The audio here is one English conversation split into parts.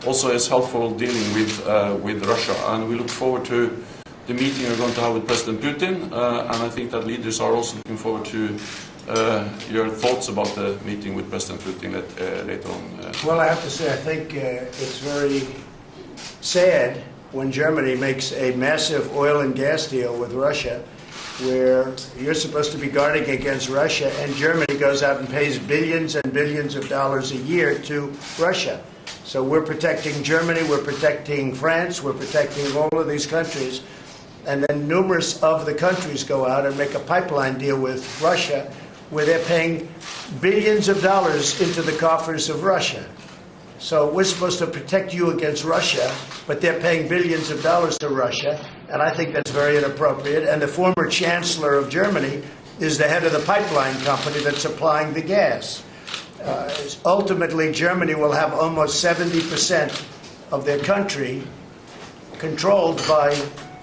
also is helpful dealing with Russia. And we look forward to the meeting we're going to have with President Putin, and I think that leaders are also looking forward to your thoughts about the meeting with President Putin later on. Well, I have to say, I think it's very sad when Germany makes a massive oil and gas deal with Russia, where you're supposed to be guarding against Russia, and Germany goes out and pays billions and billions of dollars a year to Russia. So we're protecting Germany, we're protecting France, we're protecting all of these countries. And then numerous of the countries go out and make a pipeline deal with Russia where they're paying billions of dollars into the coffers of Russia. So we're supposed to protect you against Russia, but they're paying billions of dollars to Russia, and I think that's very inappropriate. And the former chancellor of Germany is the head of the pipeline company that's supplying the gas. Ultimately, Germany will have almost 70% of their country controlled by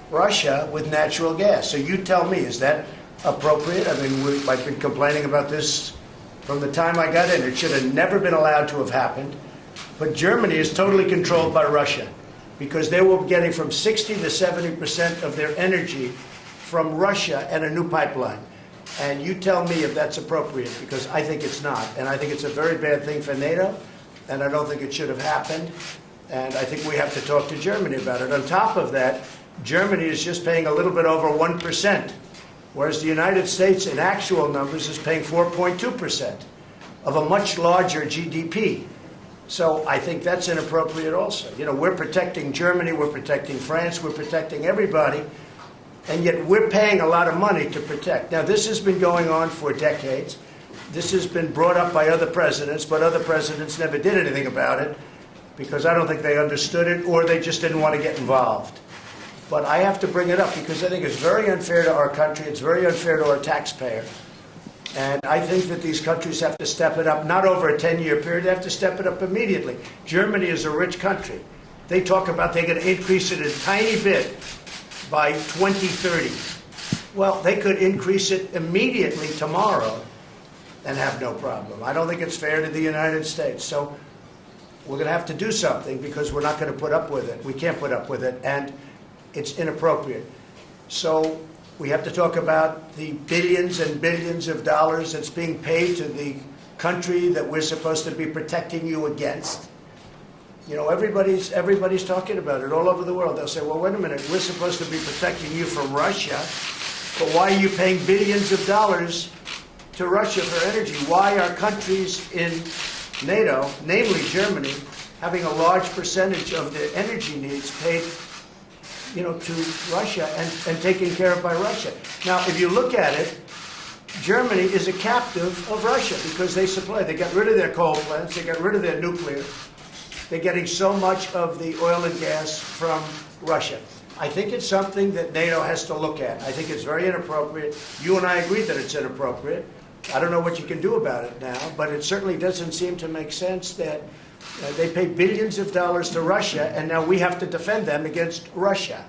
Russia with natural gas. So you tell me, is that appropriate? I mean, I've been complaining about this from the time I got in. It should have never been allowed to have happened. But Germany is totally controlled by Russia because they were getting from 60 to 70% of their energy from Russia and a new pipeline. And you tell me if that's appropriate, because I think it's not. And I think it's a very bad thing for NATO, and I don't think it should have happened. And I think we have to talk to Germany about it. On top of that, Germany is just paying a little bit over 1%, whereas the United States, in actual numbers, is paying 4.2% of a much larger GDP. So I think that's inappropriate also. You know, we're protecting Germany, we're protecting France, we're protecting everybody, and yet we're paying a lot of money to protect. Now, this has been going on for decades. This has been brought up by other presidents, but other presidents never did anything about it because I don't think they understood it or they just didn't want to get involved. But I have to bring it up because I think it's very unfair to our country. It's very unfair to our taxpayer. And I think that these countries have to step it up, not over a 10-year period. They have to step it up immediately. Germany is a rich country. They talk about they're going to increase it a tiny bit by 2030. Well, they could increase it immediately tomorrow and have no problem. I don't think it's fair to the United States. So we're going to have to do something because we're not going to put up with it. We can't put up with it. And it's inappropriate. So we have to talk about the billions and billions of dollars that's being paid to the country that we're supposed to be protecting you against. You know, everybody's talking about it all over the world. They'll say, well, wait a minute, we're supposed to be protecting you from Russia, but why are you paying billions of dollars to Russia for energy? Why are countries in NATO, namely Germany, having a large percentage of their energy needs paid to Russia and taken care of by Russia? Now, if you look at it, Germany is a captive of Russia because they supply. They got rid of their coal plants. They got rid of their nuclear. They're getting so much of the oil and gas from Russia. I think it's something that NATO has to look at. I think it's very inappropriate. You and I agree that it's inappropriate. I don't know what you can do about it now, but it certainly doesn't seem to make sense that they pay billions of dollars to Russia, and now we have to defend them against Russia.